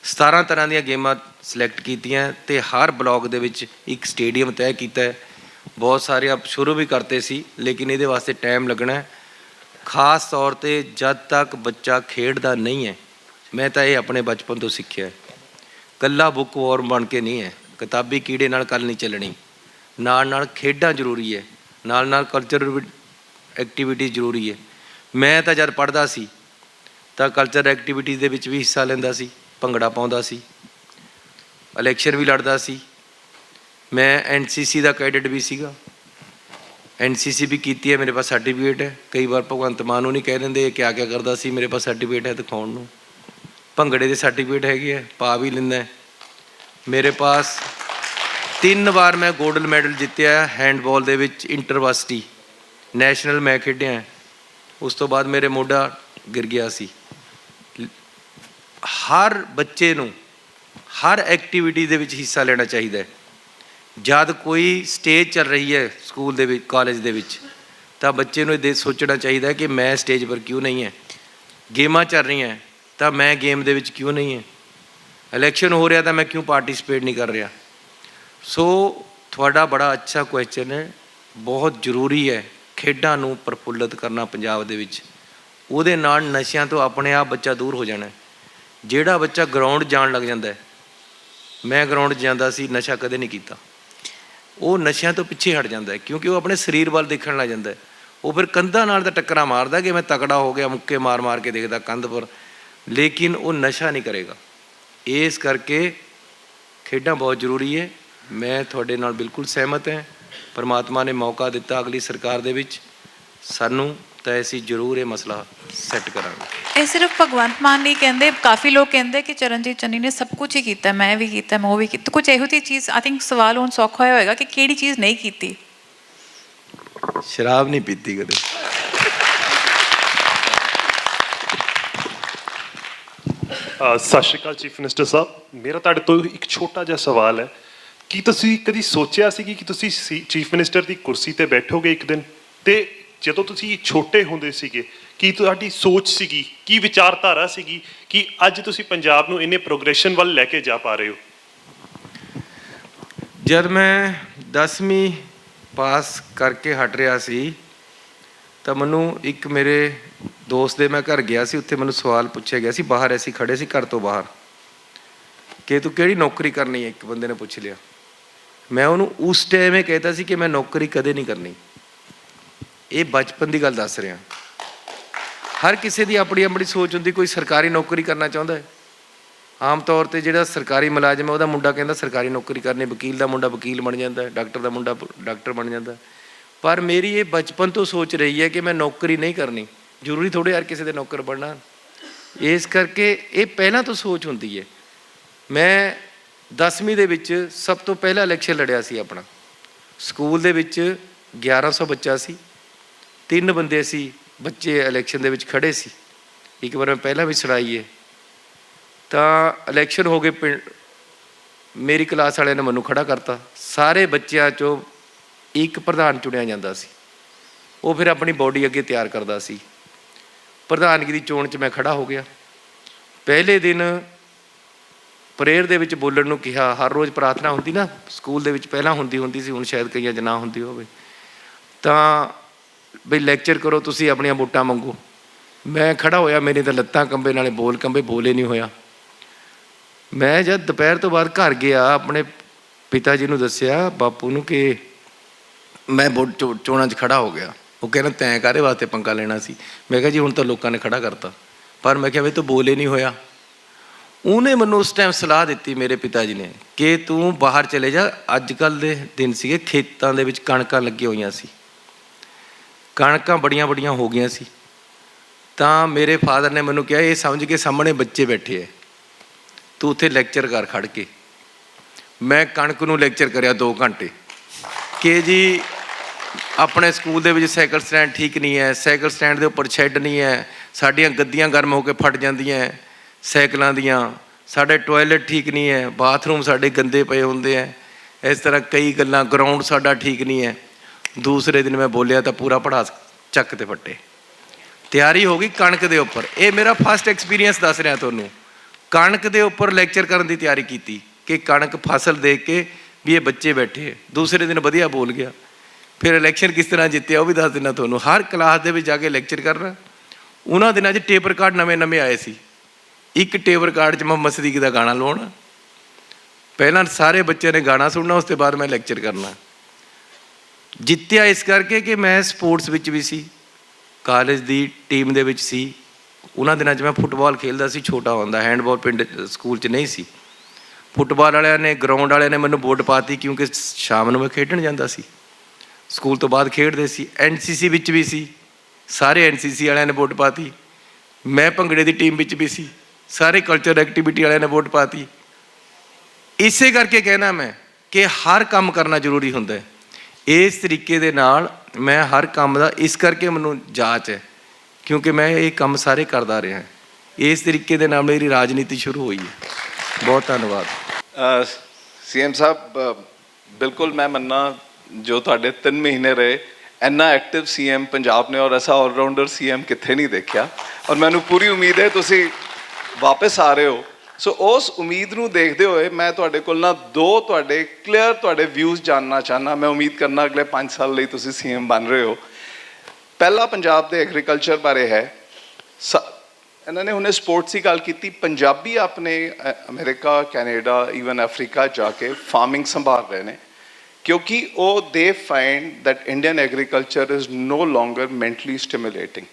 17 ਤਰ੍ਹਾਂ ਦੀਆਂ ਗੇਮਾਂ ਸਿਲੈਕਟ ਕੀਤੀਆਂ ਅਤੇ ਹਰ ਬਲਾਕ ਦੇ ਵਿੱਚ ਇੱਕ ਸਟੇਡੀਅਮ ਤੈਅ ਕੀਤਾ ਹੈ। ਬਹੁਤ ਸਾਰੇ ਆਪ ਸ਼ੁਰੂ ਵੀ ਕਰਤੇ ਸੀ, ਲੇਕਿਨ ਇਹਦੇ ਵਾਸਤੇ ਟਾਈਮ ਲੱਗਣਾ। ਖਾਸ ਤੌਰ 'ਤੇ ਜਦ ਤੱਕ ਬੱਚਾ ਖੇਡਦਾ ਨਹੀਂ ਹੈ, ਮੈਂ ਤਾਂ ਇਹ ਆਪਣੇ ਬਚਪਨ ਤੋਂ ਸਿੱਖਿਆ, ਇਕੱਲਾ ਬੁੱਕ ਵਾਰਮ ਬਣ ਕੇ ਨਹੀਂ ਹੈ, ਕਿਤਾਬੀ ਕੀੜੇ ਨਾਲ ਕੱਲ ਨਹੀਂ ਚੱਲਣੀ। ਨਾਲ ਨਾਲ ਖੇਡਾਂ ਜ਼ਰੂਰੀ ਹੈ, ਨਾਲ ਨਾਲ ਕਲਚਰਲ ਐਕਟੀਵਿਟੀ ਜ਼ਰੂਰੀ ਹੈ। ਮੈਂ ਤਾਂ ਜਦ ਪੜ੍ਹਦਾ ਸੀ ਤਾਂ ਕਲਚਰ ਐਕਟੀਵਿਟੀਜ਼ ਦੇ ਵਿੱਚ ਵੀ ਹਿੱਸਾ ਲੈਂਦਾ ਸੀ, ਭੰਗੜਾ ਪਾਉਂਦਾ ਸੀ, ਇਲੈਕਸ਼ਨ ਵੀ ਲੜਦਾ ਸੀ। ਮੈਂ NCC ਦਾ ਕੈਡਟ ਵੀ ਸੀਗਾ, NCC ਵੀ ਕੀਤੀ ਹੈ, ਮੇਰੇ ਪਾਸ ਸਰਟੀਫਿਕੇਟ ਹੈ। ਕਈ ਵਾਰ ਭਗਵੰਤ ਮਾਨ ਨੂੰ ਨਹੀਂ ਕਹਿ ਦਿੰਦੇ ਕਿਆ ਕਿਆ ਕਰਦਾ ਸੀ, ਮੇਰੇ ਪਾਸ ਸਰਟੀਫਿਕੇਟ ਹੈ ਦਿਖਾਉਣ ਨੂੰ। ਭੰਗੜੇ ਦੇ ਸਰਟੀਫਿਕੇਟ ਹੈਗੇ ਹੈ, ਪਾ ਵੀ ਲੈਂਦਾ। ਮੇਰੇ ਪਾਸ 3 ਵਾਰ ਮੈਂ ਗੋਲਡ ਮੈਡਲ ਜਿੱਤਿਆ ਹੈਂਡਬਾਲ ਦੇ ਵਿੱਚ, ਇੰਟਰਵਰਸਿਟੀ ਨੈਸ਼ਨਲ ਮੈਂ ਖੇਡਿਆ। ਉਸ ਤੋਂ ਬਾਅਦ ਮੇਰੇ ਮੋਢਾ ਗਿਰ ਗਿਆ ਸੀ। ਹਰ ਬੱਚੇ ਨੂੰ ਹਰ ਐਕਟੀਵਿਟੀ ਦੇ ਵਿੱਚ ਹਿੱਸਾ ਲੈਣਾ ਚਾਹੀਦਾ ਹੈ। ਜਦ ਕੋਈ ਸਟੇਜ ਚੱਲ ਰਹੀ ਹੈ ਸਕੂਲ ਦੇ ਵਿੱਚ, ਕਾਲਜ ਦੇ ਵਿੱਚ, ਤਾਂ ਬੱਚੇ ਨੂੰ ਇਹ ਸੋਚਣਾ ਚਾਹੀਦਾ ਕਿ ਮੈਂ ਸਟੇਜ ਪਰ ਕਿਉਂ ਨਹੀਂ ਹੈ। ਗੇਮਾਂ ਚੱਲ ਰਹੀਆਂ ਤਾਂ ਮੈਂ ਗੇਮ ਦੇ ਵਿੱਚ ਕਿਉਂ ਨਹੀਂ ਹੈ। ਇਲੈਕਸ਼ਨ ਹੋ ਰਿਹਾ ਤਾਂ ਮੈਂ ਕਿਉਂ ਪਾਰਟਿਸਿਪੇਟ ਨਹੀਂ ਕਰ ਰਿਹਾ। ਸੋ ਤੁਹਾਡਾ ਬੜਾ ਅੱਛਾ ਕੁਐਸਚਨ ਹੈ। ਬਹੁਤ ਜ਼ਰੂਰੀ ਹੈ ਖੇਡਾਂ ਨੂੰ ਪ੍ਰਫੁੱਲਤ ਕਰਨਾ ਪੰਜਾਬ ਦੇ ਵਿੱਚ। ਉਹਦੇ ਨਾਲ ਨਸ਼ਿਆਂ ਤੋਂ ਆਪਣੇ ਆਪ ਬੱਚਾ ਦੂਰ ਹੋ ਜਾਣਾ। ਜਿਹੜਾ ਬੱਚਾ ਗਰਾਊਂਡ ਜਾਣ ਲੱਗ ਜਾਂਦਾ ਹੈ, ਮੈਂ ਗਰਾਊਂਡ 'ਚ ਜਾਂਦਾ ਸੀ, ਨਸ਼ਾ ਕਦੇ ਨਹੀਂ ਕੀਤਾ, ਉਹ ਨਸ਼ਿਆਂ ਤੋਂ ਪਿੱਛੇ ਹਟ ਜਾਂਦਾ ਹੈ ਕਿਉਂਕਿ ਉਹ ਆਪਣੇ ਸਰੀਰ ਵੱਲ ਦੇਖਣ ਲੱਗ ਜਾਂਦਾ ਹੈ। ਉਹ ਫਿਰ ਕੰਧਾਂ ਨਾਲ ਤਾਂ ਟੱਕਰਾਂ ਮਾਰਦਾ ਕਿ ਮੈਂ ਤਕੜਾ ਹੋ ਗਿਆ, ਮੁੱਕੇ ਮਾਰ ਮਾਰ ਕੇ ਦੇਖਦਾ ਕੰਧ ਪਰ, ਲੇਕਿਨ ਉਹ ਨਸ਼ਾ ਨਹੀਂ ਕਰੇਗਾ। ਇਸ ਕਰਕੇ ਖੇਡਾਂ ਬਹੁਤ ਜ਼ਰੂਰੀ ਹੈ। ਮੈਂ ਤੁਹਾਡੇ ਨਾਲ ਬਿਲਕੁਲ ਸਹਿਮਤ ਹਾਂ। ਪਰਮਾਤਮਾ ਨੇ ਮੌਕਾ ਦਿੱਤਾ ਅਗਲੀ ਸਰਕਾਰ ਦੇ ਵਿੱਚ ਸਾਨੂੰ, ਤਾਂ ਅਸੀਂ ਜ਼ਰੂਰ ਇਹ ਮਸਲਾ ਸੈੱਟ ਕਰਾਂਗੇ। ਇਹ ਸਿਰਫ ਭਗਵੰਤ ਮਾਨ ਨਹੀਂ ਕਹਿੰਦੇ, ਕਾਫੀ ਲੋਕ ਕਹਿੰਦੇ ਕਿ ਚਰਨਜੀਤ ਚੰਨੀ ਨੇ ਸਭ ਕੁਝ ਹੀ ਕੀਤਾ, ਮੈਂ ਵੀ ਕੀਤਾ, ਮੈਂ ਉਹ ਵੀ ਕੀਤਾ। ਕੁਝ ਇਹੋ ਜਿਹੀ ਚੀਜ਼ ਆਈ ਥਿੰਕ ਸਵਾਲ ਹੁਣ ਸੌਖਾ ਹੋਇਆ ਹੋਏਗਾ ਕਿ ਕਿਹੜੀ ਚੀਜ਼ ਨਹੀਂ ਕੀਤੀ। ਸ਼ਰਾਬ ਨਹੀਂ ਪੀਤੀ ਕਦੇ। ਸਤਿ ਸ਼੍ਰੀ ਅਕਾਲ ਚੀਫ ਮਿਨਿਸਟਰ ਸਾਹਿਬ, ਮੇਰਾ ਤੁਹਾਡੇ ਤੋਂ ਇੱਕ ਛੋਟਾ ਜਿਹਾ ਸਵਾਲ ਹੈ ਕਿ ਤੁਸੀਂ ਕਦੀ ਸੋਚਿਆ ਸੀ ਕਿ ਤੁਸੀਂ ਚੀਫ ਮਿਨਿਸਟਰ ਦੀ ਕੁਰਸੀ ਤੇ ਬੈਠੋਗੇ ਇੱਕ ਦਿਨ, ਤੇ ਜਦੋਂ ਤੁਸੀਂ ਛੋਟੇ ਹੁੰਦੇ ਸੀਗੇ ਕੀ ਤੁਹਾਡੀ ਸੋਚ ਸੀਗੀ, ਕੀ ਵਿਚਾਰਧਾਰਾ ਸੀਗੀ ਕਿ ਅੱਜ ਤੁਸੀਂ ਪੰਜਾਬ ਨੂੰ ਇੰਨੇ ਪ੍ਰੋਗਰੈਸ਼ਨ ਵੱਲ ਲੈ ਕੇ ਜਾ ਪਾ ਰਹੇ ਹੋ? ਜਦ ਮੈਂ 10ਵੀਂ ਪਾਸ ਕਰਕੇ ਹਟ ਰਿਹਾ ਸੀ ਤਾਂ ਮੈਨੂੰ ਇੱਕ ਮੇਰੇ ਦੋਸਤ ਦੇ ਮੈਂ ਘਰ ਗਿਆ ਸੀ, ਉੱਥੇ ਮੈਨੂੰ ਸਵਾਲ ਪੁੱਛਿਆ ਗਿਆ ਸੀ, ਬਾਹਰ ਅਸੀਂ ਖੜੇ ਸੀ ਘਰ ਤੋਂ ਬਾਹਰ, ਕਿ ਤੂੰ ਕਿਹੜੀ ਨੌਕਰੀ ਕਰਨੀ ਹੈ, ਇੱਕ ਬੰਦੇ ਨੇ ਪੁੱਛ ਲਿਆ। ਮੈਂ ਉਹਨੂੰ ਉਸ ਟਾਈਮ ਇਹ ਕਹਿਤਾ ਸੀ ਕਿ ਮੈਂ ਨੌਕਰੀ ਕਦੇ ਨਹੀਂ ਕਰਨੀ। ਇਹ ਬਚਪਨ ਦੀ ਗੱਲ ਦੱਸ ਰਿਹਾ। ਹਰ ਕਿਸੇ ਦੀ ਆਪਣੀ ਆਪਣੀ ਸੋਚ ਹੁੰਦੀ। ਕੋਈ ਸਰਕਾਰੀ ਨੌਕਰੀ ਕਰਨਾ ਚਾਹੁੰਦਾ ਹੈ। ਆਮ ਤੌਰ 'ਤੇ ਜਿਹੜਾ ਸਰਕਾਰੀ ਮੁਲਾਜ਼ਮ ਹੈ ਉਹਦਾ ਮੁੰਡਾ ਕਹਿੰਦਾ ਸਰਕਾਰੀ ਨੌਕਰੀ ਕਰਨੀ, ਵਕੀਲ ਦਾ ਮੁੰਡਾ ਵਕੀਲ ਬਣ ਜਾਂਦਾ, ਡਾਕਟਰ ਦਾ ਮੁੰਡਾ ਡਾਕਟਰ ਬਣ ਜਾਂਦਾ। ਪਰ ਮੇਰੀ ਇਹ ਬਚਪਨ ਤੋਂ ਸੋਚ ਰਹੀ ਹੈ ਕਿ ਮੈਂ ਨੌਕਰੀ ਨਹੀਂ ਕਰਨੀ। ਜ਼ਰੂਰੀ ਥੋੜ੍ਹੇ ਯਾਰ ਕਿਸੇ ਦੇ ਨੌਕਰ ਬਣਨਾ। ਇਸ ਕਰਕੇ ਇਹ ਪਹਿਲਾਂ ਤੋਂ ਸੋਚ ਹੁੰਦੀ ਹੈ। ਮੈਂ 10ਵੀਂ ਦੇ ਵਿੱਚ ਸਭ ਤੋਂ ਪਹਿਲਾ ਇਲੈਕਸ਼ਨ ਲੜਿਆ ਸੀ ਆਪਣਾ। ਸਕੂਲ ਦੇ ਵਿੱਚ 1100 ਬੱਚਾ ਸੀ, 3 ਬੰਦੇ ਸੀ ਬੱਚੇ ਇਲੈਕਸ਼ਨ ਦੇ ਵਿੱਚ ਖੜ੍ਹੇ ਸੀ। ਇੱਕ ਵਾਰ ਮੈਂ ਪਹਿਲਾਂ ਵੀ ਸੁਣਾਈ ਹੈ। ਤਾਂ ਇਲੈਕਸ਼ਨ ਹੋ ਗਏ, ਪਿੰਡ ਮੇਰੀ ਕਲਾਸ ਵਾਲਿਆਂ ਨੇ ਮੈਨੂੰ ਖੜ੍ਹਾ ਕਰਤਾ। ਸਾਰੇ ਬੱਚਿਆਂ 'ਚੋਂ ਇੱਕ ਪ੍ਰਧਾਨ ਚੁਣਿਆ ਜਾਂਦਾ ਸੀ। ਉਹ ਫਿਰ ਆਪਣੀ ਬੋਡੀ ਅੱਗੇ ਤਿਆਰ ਕਰਦਾ ਸੀ। ਪ੍ਰਧਾਨਗੀ ਦੀ ਚੋਣ 'ਚ ਮੈਂ ਖੜ੍ਹਾ ਹੋ ਗਿਆ। ਪਹਿਲੇ ਦਿਨ ਪ੍ਰੇਅਰ ਦੇ ਵਿੱਚ ਬੋਲਣ ਨੂੰ ਕਿਹਾ। ਹਰ ਰੋਜ਼ ਪ੍ਰਾਰਥਨਾ ਹੁੰਦੀ ਨਾ ਸਕੂਲ ਦੇ ਵਿੱਚ, ਪਹਿਲਾਂ ਹੁੰਦੀ ਸੀ, ਹੁਣ ਸ਼ਾਇਦ ਕਈਆਂ 'ਚ ਨਾ ਹੁੰਦੀ ਹੋਵੇ। ਤਾਂ ਬਈ ਲੈਕਚਰ ਕਰੋ, ਤੁਸੀਂ ਆਪਣੀਆਂ ਵੋਟਾਂ ਮੰਗੋ। ਮੈਂ ਖੜ੍ਹਾ ਹੋਇਆ, ਮੇਰੇ ਤਾਂ ਲੱਤਾਂ ਕੰਬੇ, ਨਾਲੇ ਬੋਲ ਕੰਬੇ, ਬੋਲੇ ਨਹੀਂ ਹੋਇਆ। ਮੈਂ ਜਦ ਦੁਪਹਿਰ ਤੋਂ ਬਾਅਦ ਘਰ ਗਿਆ, ਆਪਣੇ ਪਿਤਾ ਜੀ ਨੂੰ ਦੱਸਿਆ, ਬਾਪੂ ਨੂੰ, ਕਿ ਮੈਂ ਚੋਣਾਂ 'ਚ ਖੜ੍ਹਾ ਹੋ ਗਿਆ। ਉਹ ਕਹਿੰਦਾ ਤੈਂ ਕਾਹਦੇ ਵਾਸਤੇ ਪੰਗਾ ਲੈਣਾ ਸੀ? ਮੈਂ ਕਿਹਾ ਜੀ ਹੁਣ ਤਾਂ ਲੋਕਾਂ ਨੇ ਖੜ੍ਹਾ ਕਰਤਾ। ਪਰ ਮੈਂ ਕਿਹਾ ਵੀ ਤੂੰ ਬੋਲੇ ਨਹੀਂ ਹੋਇਆ। ਉਹਨੇ ਮੈਨੂੰ ਉਸ ਟਾਈਮ ਸਲਾਹ ਦਿੱਤੀ, ਮੇਰੇ ਪਿਤਾ ਜੀ ਨੇ, ਕਿ ਤੂੰ ਬਾਹਰ ਚਲੇ ਜਾ। ਅੱਜ ਕੱਲ੍ਹ ਦੇ ਦਿਨ ਸੀਗੇ, ਖੇਤਾਂ ਦੇ ਵਿੱਚ ਕਣਕਾਂ ਲੱਗੀਆਂ ਹੋਈਆਂ ਸੀ, ਕਣਕਾਂ ਬੜੀਆਂ ਬੜੀਆਂ ਹੋ ਗਈਆਂ ਸੀ। ਤਾਂ ਮੇਰੇ ਫਾਦਰ ਨੇ ਮੈਨੂੰ ਕਿਹਾ, ਇਹ ਸਮਝ ਕੇ ਸਾਹਮਣੇ ਬੱਚੇ ਬੈਠੇ ਹੈ, ਤੂੰ ਉੱਥੇ ਲੈਕਚਰ ਕਰ ਖੜ੍ਹ ਕੇ। ਮੈਂ ਕਣਕ ਨੂੰ ਲੈਕਚਰ ਕਰਿਆ 2 ਘੰਟੇ ਕਿ ਜੀ ਆਪਣੇ ਸਕੂਲ ਦੇ ਵਿੱਚ ਸਾਈਕਲ ਸਟੈਂਡ ਠੀਕ ਨਹੀਂ ਹੈ, ਸਾਈਕਲ ਸਟੈਂਡ ਦੇ ਉੱਪਰ ਸ਼ੈੱਡ ਨਹੀਂ ਹੈ, ਸਾਡੀਆਂ ਗੱਦੀਆਂ ਗਰਮ ਹੋ ਕੇ ਫਟ ਜਾਂਦੀਆਂ ਸਾਈਕਲਾਂ ਦੀਆਂ, ਸਾਡੇ ਟੋਇਲਟ ਠੀਕ ਨਹੀਂ ਹੈ, ਬਾਥਰੂਮ ਸਾਡੇ ਗੰਦੇ ਪਏ ਹੁੰਦੇ ਹੈ, ਇਸ ਤਰ੍ਹਾਂ ਕਈ ਗੱਲਾਂ, ਗਰਾਊਂਡ ਸਾਡਾ ਠੀਕ ਨਹੀਂ ਹੈ। ਦੂਸਰੇ ਦਿਨ ਮੈਂ ਬੋਲਿਆ ਤਾਂ ਪੂਰਾ ਪੜਾਸ ਚੱਕ 'ਤੇ ਫੱਟੇ। ਤਿਆਰੀ ਹੋ ਗਈ ਕਣਕ ਦੇ ਉੱਪਰ। ਇਹ ਮੇਰਾ ਫਸਟ ਐਕਸਪੀਰੀਅੰਸ ਦੱਸ ਰਿਹਾ ਤੁਹਾਨੂੰ। ਕਣਕ ਦੇ ਉੱਪਰ ਲੈਕਚਰ ਕਰਨ ਦੀ ਤਿਆਰੀ ਕੀਤੀ ਕਿ ਕਣਕ ਫਸਲ ਦੇਖ ਕੇ ਵੀ ਇਹ ਬੱਚੇ ਬੈਠੇ। ਦੂਸਰੇ ਦਿਨ ਵਧੀਆ ਬੋਲ ਗਿਆ। ਫਿਰ ਇਲੈਕਸ਼ਨ ਕਿਸ ਤਰ੍ਹਾਂ ਜਿੱਤਿਆ ਉਹ ਵੀ ਦੱਸ ਦਿੰਦਾ ਤੁਹਾਨੂੰ। ਹਰ ਕਲਾਸ ਦੇ ਵਿੱਚ ਜਾ ਕੇ ਲੈਕਚਰ ਕਰਨਾ। ਉਹਨਾਂ ਦਿਨਾਂ 'ਚ ਟੇਪ ਰਿਕਾਰਡ ਨਵੇਂ ਆਏ ਸੀ। ਇੱਕ ਟੇਪ ਰਿਕਾਰਡ 'ਚ ਮੁਹੰਮਦ ਸਦੀਕ ਦਾ ਗਾਣਾ ਲਾਉਣਾ। ਪਹਿਲਾਂ ਸਾਰੇ ਬੱਚਿਆਂ ਨੇ ਗਾਣਾ ਸੁਣਨਾ, ਉਸ ਤੋਂ ਬਾਅਦ ਮੈਂ ਲੈਕਚਰ ਕਰਨਾ। ਜਿੱਤਿਆ ਇਸ ਕਰਕੇ ਕਿ ਮੈਂ ਸਪੋਰਟਸ ਵਿੱਚ ਵੀ ਸੀ, ਕਾਲਜ ਦੀ ਟੀਮ ਦੇ ਵਿੱਚ ਸੀ। ਉਹਨਾਂ ਦਿਨਾਂ 'ਚ ਮੈਂ ਫੁੱਟਬਾਲ ਖੇਡਦਾ ਸੀ ਛੋਟਾ ਹੁੰਦਾ, ਹੈਂਡਬਾਲ ਪਿੰਡ ਸਕੂਲ 'ਚ ਨਹੀਂ ਸੀ। ਫੁੱਟਬਾਲ ਵਾਲਿਆਂ ਨੇ, ਗਰਾਊਂਡ ਵਾਲਿਆਂ ਨੇ ਮੈਨੂੰ ਵੋਟ ਪਾਤੀ, ਕਿਉਂਕਿ ਸ਼ਾਮ ਨੂੰ ਮੈਂ ਖੇਡਣ ਜਾਂਦਾ ਸੀ, ਸਕੂਲ ਤੋਂ ਬਾਅਦ ਖੇਡਦੇ ਸੀ। NCC ਵਿੱਚ ਵੀ ਸੀ, ਸਾਰੇ NCC ਵਾਲਿਆਂ ਨੇ ਵੋਟ ਪਾਤੀ। ਮੈਂ ਭੰਗੜੇ ਦੀ ਟੀਮ ਵਿੱਚ ਵੀ ਸੀ, ਸਾਰੇ ਕਲਚਰ ਐਕਟੀਵਿਟੀ ਵਾਲਿਆਂ ਨੇ ਵੋਟ ਪਾਤੀ। ਇਸੇ ਕਰਕੇ ਕਹਿਣਾ ਮੈਂ ਕਿ ਹਰ ਕੰਮ ਕਰਨਾ ਜ਼ਰੂਰੀ ਹੁੰਦਾ ਹੈ। ਇਸ ਤਰੀਕੇ ਦੇ ਨਾਲ ਮੈਂ ਹਰ ਕੰਮ ਦਾ, ਇਸ ਕਰਕੇ ਮੈਨੂੰ ਜਾਂਚ ਹੈ, ਕਿਉਂਕਿ ਮੈਂ ਇਹ ਕੰਮ ਸਾਰੇ ਕਰਦਾ ਰਿਹਾ। ਇਸ ਤਰੀਕੇ ਦੇ ਨਾਲ ਮੇਰੀ ਰਾਜਨੀਤੀ ਸ਼ੁਰੂ ਹੋਈ ਹੈ। ਬਹੁਤ ਧੰਨਵਾਦ। CM ਸਾਹਿਬ, ਬਿਲਕੁਲ ਮੈਂ ਮੰਨਣਾ, ਜੋ ਤੁਹਾਡੇ 3 ਮਹੀਨੇ ਰਹੇ, ਇੰਨਾ ਐਕਟਿਵ CM ਪੰਜਾਬ ਨੇ ਔਰ ਐਸਾ ਆਲਰਾਊਂਡਰ CM ਕਿੱਥੇ ਨਹੀਂ ਦੇਖਿਆ। ਔਰ ਮੈਨੂੰ ਪੂਰੀ ਉਮੀਦ ਹੈ ਤੁਸੀਂ ਵਾਪਸ ਆ ਰਹੇ ਹੋ। ਸੋ ਉਸ ਉਮੀਦ ਨੂੰ ਦੇਖਦੇ ਹੋਏ ਮੈਂ ਤੁਹਾਡੇ ਕੋਲ ਨਾ 2 ਤੁਹਾਡੇ ਕਲੀਅਰ ਤੁਹਾਡੇ ਵਿਊਜ਼ ਜਾਣਨਾ ਚਾਹੁੰਦਾ। ਮੈਂ ਉਮੀਦ ਕਰਨਾ ਅਗਲੇ 5 ਸਾਲ ਲਈ ਤੁਸੀਂ CM ਬਣ ਰਹੇ ਹੋ। ਪਹਿਲਾ ਪੰਜਾਬ ਦੇ ਐਗਰੀਕਲਚਰ ਬਾਰੇ ਹੈ। ਇਹਨਾਂ ਨੇ ਹੁਣੇ ਸਪੋਰਟਸ ਦੀ ਗੱਲ ਕੀਤੀ। ਪੰਜਾਬੀ ਆਪਣੇ ਅਮਰੀਕਾ, ਕੈਨੇਡਾ, ਈਵਨ ਅਫਰੀਕਾ ਜਾ ਕੇ ਫਾਰਮਿੰਗ ਸੰਭਾਲ ਰਹੇ ਨੇ, ਕਿਉਂਕਿ ਉਹ they find that Indian agriculture is no longer mentally stimulating.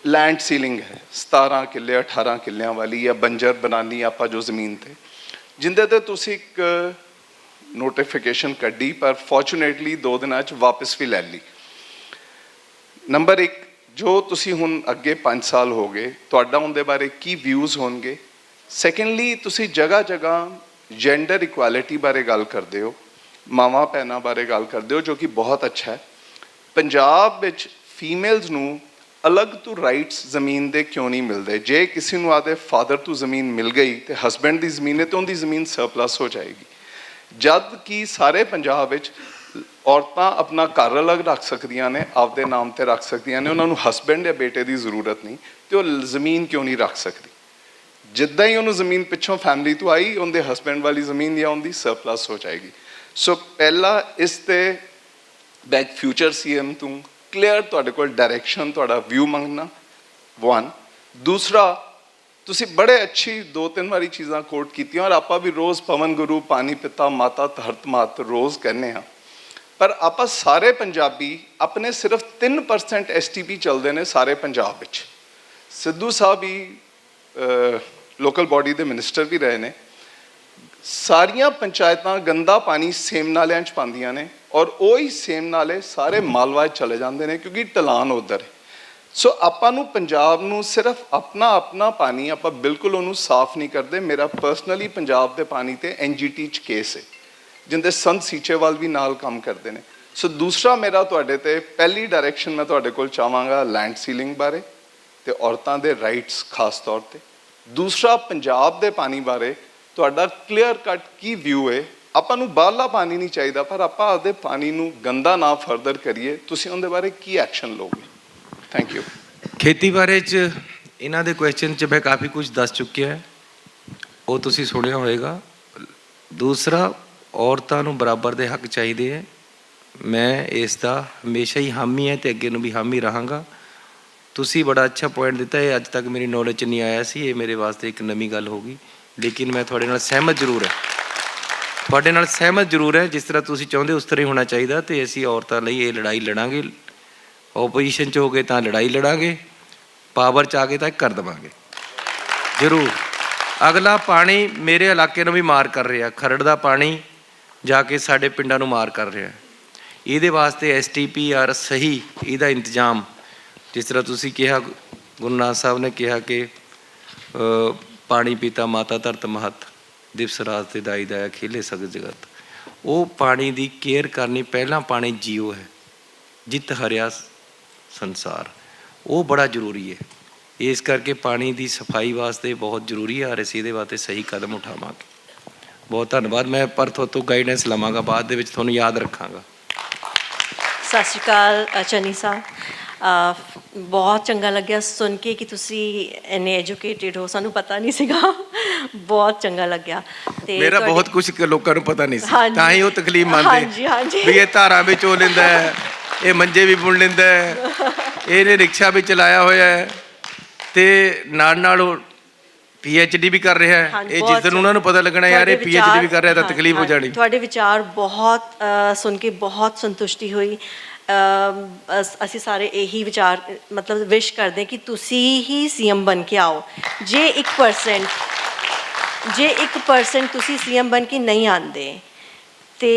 Land ceiling ਹੈ 17 ਕਿੱਲੇ 18 ਕਿੱਲਿਆਂ ਵਾਲੀ, ਜਾਂ ਬੰਜਰ ਬਣਾਉਣੀ ਆਪਾਂ ਜੋ ਜ਼ਮੀਨ 'ਤੇ, ਜਿੰਦੇ 'ਤੇ ਤੁਸੀਂ ਇੱਕ ਨੋਟੀਫਿਕੇਸ਼ਨ ਕੱਢੀ, ਪਰ ਫੋਰਚੂਨੇਟਲੀ 2 ਦਿਨਾਂ 'ਚ ਵਾਪਸ ਵੀ ਲੈ ਲਈ। ਨੰਬਰ 1, ਜੋ ਤੁਸੀਂ ਹੁਣ ਅੱਗੇ 5 ਸਾਲ ਹੋ ਗਏ, ਤੁਹਾਡਾ ਉਹਦੇ ਬਾਰੇ ਕੀ ਵਿਊਜ਼ ਹੋਣਗੇ? ਸੈਕੰਡਲੀ, ਤੁਸੀਂ ਜਗ੍ਹਾ ਜਗ੍ਹਾ ਜੈਂਡਰ ਇਕੁਐਲਿਟੀ ਬਾਰੇ ਗੱਲ ਕਰਦੇ ਹੋ, ਮਾਵਾਂ ਭੈਣਾਂ ਬਾਰੇ ਗੱਲ ਕਰਦੇ ਹੋ, ਜੋ ਕਿ ਬਹੁਤ ਅੱਛਾ ਹੈ। ਪੰਜਾਬ ਵਿੱਚ ਫੀਮੇਲਸ ਨੂੰ ਅਲੱਗ ਤੋਂ ਰਾਈਟਸ ਜ਼ਮੀਨ ਦੇ ਕਿਉਂ ਨਹੀਂ ਮਿਲਦੇ? ਜੇ ਕਿਸੇ ਨੂੰ ਆਦੇ ਫਾਦਰ ਤੋਂ ਜ਼ਮੀਨ ਮਿਲ ਗਈ ਤੇ ਹਸਬੈਂਡ ਦੀ ਜ਼ਮੀਨ ਹੈ ਤੇ ਉਹਦੀ ਜ਼ਮੀਨ ਸਰਪਲਸ ਹੋ ਜਾਏਗੀ, ਜਦ ਕਿ ਸਾਰੇ ਪੰਜਾਬ ਵਿੱਚ ਔਰਤਾਂ ਆਪਣਾ ਘਰ ਅਲੱਗ ਰੱਖ ਸਕਦੀਆਂ ਨੇ, ਆਪਦੇ ਨਾਮ 'ਤੇ ਰੱਖ ਸਕਦੀਆਂ ਨੇ, ਉਹਨਾਂ ਨੂੰ ਹਸਬੈਂਡ ਜਾਂ ਬੇਟੇ ਦੀ ਜ਼ਰੂਰਤ ਨਹੀਂ, ਤੇ ਉਹ ਜ਼ਮੀਨ ਕਿਉਂ ਨਹੀਂ ਰੱਖ ਸਕਦੀ? ਜਿੱਦਾਂ ਹੀ ਉਹਨੂੰ ਜ਼ਮੀਨ ਪਿੱਛੋਂ ਫੈਮਿਲੀ ਤੋਂ ਆਈ, ਉਹਦੇ ਹਸਬੈਂਡ ਵਾਲੀ ਜ਼ਮੀਨ ਜਾਂ ਉਹਦੀ ਸਰਪਲਸ ਹੋ ਜਾਏਗੀ। ਸੋ ਪਹਿਲਾ ਇਸ 'ਤੇ ਬੈਕ ਫਿਊਚਰ CM ਤੋਂ ਕਲੀਅਰ ਤੁਹਾਡੇ ਕੋਲ ਡਾਇਰੈਕਸ਼ਨ, ਤੁਹਾਡਾ ਵਿਊ ਮੰਗਣਾ 1। ਦੂਸਰਾ, ਤੁਸੀਂ ਬੜੇ ਅੱਛੀ 2-3 ਵਾਰੀ ਚੀਜ਼ਾਂ ਕੋਟ ਕੀਤੀਆਂ ਔਰ ਆਪਾਂ ਵੀ ਰੋਜ਼ ਪਵਨ ਗੁਰੂ ਪਾਣੀ ਪਿਤਾ ਮਾਤਾ ਧਰਤ ਮਾਤ ਰੋਜ਼ ਕਹਿੰਦੇ ਹਾਂ, ਪਰ ਆਪਾਂ ਸਾਰੇ ਪੰਜਾਬੀ ਆਪਣੇ ਸਿਰਫ 3% ਐਸਟੀਪੀ ਚੱਲਦੇ ਨੇ ਸਾਰੇ ਪੰਜਾਬ ਵਿੱਚ। ਸਿੱਧੂ ਸਾਹਿਬ ਹੀ ਲੋਕਲ ਬਾਡੀ ਦੇ ਮਿਨਿਸਟਰ ਵੀ ਰਹੇ ਨੇ। ਸਾਰੀਆਂ ਪੰਚਾਇਤਾਂ ਗੰਦਾ ਪਾਣੀ ਸੇਮ ਨਾਲਿਆਂ 'ਚ ਪਾਉਂਦੀਆਂ ਨੇ ਔਰ ਉਹੀ ਸੇਮ ਨਾਲੇ ਸਾਰੇ ਮਾਲਵਾ 'ਚ ਚਲੇ ਜਾਂਦੇ ਨੇ ਕਿਉਂਕਿ ਢਲਾਨ ਉੱਧਰ ਹੈ। ਸੋ ਆਪਾਂ ਨੂੰ ਪੰਜਾਬ ਨੂੰ ਸਿਰਫ ਆਪਣਾ ਪਾਣੀ ਆਪਾਂ ਬਿਲਕੁਲ ਉਹਨੂੰ ਸਾਫ਼ ਨਹੀਂ ਕਰਦੇ। ਮੇਰਾ ਪਰਸਨਲੀ ਪੰਜਾਬ ਦੇ ਪਾਣੀ ਤੇ ਐਨਜੀਟੀ 'ਚ ਕੇਸ ਹੈ ਜਿੰਦੇ ਸੰਤ ਸੀਚੇਵਾਲ ਵੀ ਨਾਲ ਕੰਮ ਕਰਦੇ ਨੇ। ਸੋ ਦੂਸਰਾ ਮੇਰਾ ਤੁਹਾਡੇ ਤੇ ਪਹਿਲੀ ਡਾਇਰੈਕਸ਼ਨ ਮੈਂ ਤੁਹਾਡੇ ਕੋਲ ਚਾਹਾਂਗਾ ਲੈਂਡ ਸੀਲਿੰਗ ਬਾਰੇ ਤੇ ਔਰਤਾਂ ਦੇ ਰਾਈਟਸ ਖਾਸ ਤੌਰ ਤੇ। ਦੂਸਰਾ ਪੰਜਾਬ ਦੇ ਪਾਣੀ ਬਾਰੇ ਤੁਹਾਡਾ ਕਲੀਅਰ ਕੱਟ ਕੀ ਵਿਊ ਹੈ। ਆਪਾਂ ਨੂੰ ਬਾਹਰਲਾ ਪਾਣੀ ਨਹੀਂ ਚਾਹੀਦਾ ਪਰ ਆਪਾਂ ਆਪਦੇ ਪਾਣੀ ਨੂੰ ਗੰਦਾ ਨਾ ਫਰਦਰ ਕਰੀਏ। ਤੁਸੀਂ ਉਹਦੇ ਬਾਰੇ ਕੀ ਐਕਸ਼ਨ ਲਓਗੇ? Thank you. ਖੇਤੀ ਬਾਰੇ ਚ ਇਹਨਾਂ ਦੇ ਕੁਐਸਚਨ ਚ ਮੈਂ ਕਾਫੀ ਕੁਝ ਦੱਸ ਚੁੱਕਿਆ ਹੈ, ਉਹ ਤੁਸੀਂ ਸੁਣਿਆ ਹੋਵੇਗਾ। ਦੂਸਰਾ, ਔਰਤਾਂ ਨੂੰ ਬਰਾਬਰ ਦੇ ਹੱਕ ਚਾਹੀਦੇ ਹੈ। ਮੈਂ ਇਸ ਦਾ ਹਮੇਸ਼ਾ ਹੀ ਹਾਮੀ ਹੈ ਤੇ ਅੱਗੇ ਨੂੰ ਵੀ ਹਾਮੀ ਰਹਾਂਗਾ। ਤੁਸੀਂ ਬੜਾ ਅੱਛਾ ਪੁਆਇੰਟ ਦਿੱਤਾ, ਇਹ ਅੱਜ ਤੱਕ ਮੇਰੀ ਨੌਲੇਜ 'ਚ ਨਹੀਂ ਆਇਆ ਸੀ, ਇਹ ਮੇਰੇ ਵਾਸਤੇ ਇੱਕ ਨਵੀਂ ਗੱਲ ਹੋ ਗਈ। ਲੇਕਿਨ ਮੈਂ ਤੁਹਾਡੇ ਨਾਲ ਸਹਿਮਤ ਜ਼ਰੂਰ ਹੈ, ਜਿਸ ਤਰ੍ਹਾਂ ਤੁਸੀਂ ਚਾਹੁੰਦੇ ਉਸ ਤਰ੍ਹਾਂ ਹੀ ਹੋਣਾ ਚਾਹੀਦਾ। ਤੇ ਅਸੀਂ ਔਰਤਾਂ ਲਈ ਇਹ ਲੜਾਈ ਲੜਾਂਗੇ। ਓਪੋਜੀਸ਼ਨ 'ਚ ਹੋ ਗਏ ਤਾਂ ਲੜਾਈ ਲੜਾਂਗੇ, ਪਾਵਰ 'ਚ ਆ ਗਏ ਤਾਂ ਕਰ ਦੇਵਾਂਗੇ ਜ਼ਰੂਰ। ਅਗਲਾ, ਪਾਣੀ ਮੇਰੇ ਇਲਾਕੇ ਨੂੰ ਵੀ ਮਾਰ ਕਰ ਰਿਹਾ, ਖਰੜ ਦਾ ਪਾਣੀ ਜਾ ਕੇ ਸਾਡੇ ਪਿੰਡਾਂ ਨੂੰ ਮਾਰ ਕਰ ਰਿਹਾ। ਇਹਦੇ ਵਾਸਤੇ STPR ਸਹੀ ਇਹਦਾ ਇੰਤਜ਼ਾਮ, ਜਿਸ ਤਰ੍ਹਾਂ ਤੁਸੀਂ ਕਿਹਾ, ਗੁਰੂ ਨਾਨਕ ਸਾਹਿਬ ਨੇ ਕਿਹਾ ਕਿ ਪਾਣੀ ਪੀਤਾ ਮਾਤਾ ਧਰਤ ਮਹਤ, ਦਿਵਸ ਰਾਤ ਤੇ ਦਾਈ ਦਾਇਆ ਖੇਲੇ ਸਗਲ ਜਗਤ। ਉਹ ਪਾਣੀ ਦੀ ਕੇਅਰ ਕਰਨੀ, ਪਹਿਲਾਂ ਪਾਣੀ ਜੀਓ ਹੈ, ਜਿੱਤ ਹਰਿਆ ਸੰਸਾਰ, ਉਹ ਬੜਾ ਜ਼ਰੂਰੀ ਹੈ। ਇਸ ਕਰਕੇ ਪਾਣੀ ਦੀ ਸਫਾਈ ਵਾਸਤੇ ਬਹੁਤ ਜ਼ਰੂਰੀ ਹੈ ਔਰ ਅਸੀਂ ਇਹਦੇ ਵਾਸਤੇ ਸਹੀ ਕਦਮ ਉਠਾਵਾਂਗੇ। ਬਹੁਤ ਧੰਨਵਾਦ। ਮੈਂ ਪਰ ਤੋਂ ਗਾਈਡੈਂਸ ਲਵਾਂਗਾ, ਬਾਅਦ ਦੇ ਵਿੱਚ ਤੁਹਾਨੂੰ ਯਾਦ ਰੱਖਾਂਗਾ। ਸਤਿ ਸ਼੍ਰੀ ਅਕਾਲ ਚੰਨੀ ਸਾਹਿਬ, ਬਹੁਤ ਚੰਗਾ ਲੱਗਿਆ ਸੁਣ ਕੇ ਕਿ ਤੁਸੀਂ ਇੰਨੇ ਐਜੂਕੇਟਿਡ ਹੋ, ਸਾਨੂੰ ਪਤਾ ਨਹੀਂ ਸੀਗਾ, ਬਹੁਤ ਚੰਗਾ ਲੱਗਿਆ। ਤੇ ਮੇਰਾ ਬਹੁਤ ਕੁਝ ਲੋਕਾਂ ਨੂੰ ਪਤਾ ਨਹੀਂ ਸੀ, ਹਾਂਜੀ। ਤਾਂ ਹੀ ਉਹ ਤਕਲੀਫ ਹਾਂਜੀ, ਹਾਂਜੀ। ਮੰਨਦੇ ਵੀ ਇਹ ਧਾਰਾਂ ਵਿੱਚ ਹੋ ਲੈਂਦਾ ਹੈ, ਇਹ ਮੰਜੇ ਵੀ ਬੁਣ ਲੈਂਦਾ ਹੈ, ਇਹਨੇ ਰਿਕਸ਼ਾ ਵੀ ਚਲਾਇਆ ਹੋਇਆ ਹੈ ਤੇ ਨਾਲ ਉਹ PhD ਵੀ ਕਰ ਰਿਹਾ ਹੈ। ਇਹ ਜਿਸ ਦਿਨ ਉਹਨਾਂ ਨੂੰ ਪਤਾ ਲੱਗਣਾ ਯਾਰ ਇਹ PhD ਵੀ ਕਰ ਰਿਹਾ ਤਾਂ ਤਕਲੀਫ ਹੋ ਜਾਣੀ। ਤੁਹਾਡੇ ਵਿਚਾਰ ਬਹੁਤ ਸੁਣ ਕੇ ਬਹੁਤ ਸੰਤੁਸ਼ਟੀ ਹੋਈ। ਅਸੀਂ ਸਾਰੇ ਇਹੀ ਵਿਚਾਰ ਮਤਲਬ ਵਿਸ਼ ਕਰਦੇ ਕਿ ਤੁਸੀਂ ਹੀ CM ਬਣ ਕੇ ਆਓ। ਜੇ 1% ਤੁਸੀਂ CM ਬਣ ਕੇ ਨਹੀਂ ਆਉਂਦੇ ਤੇ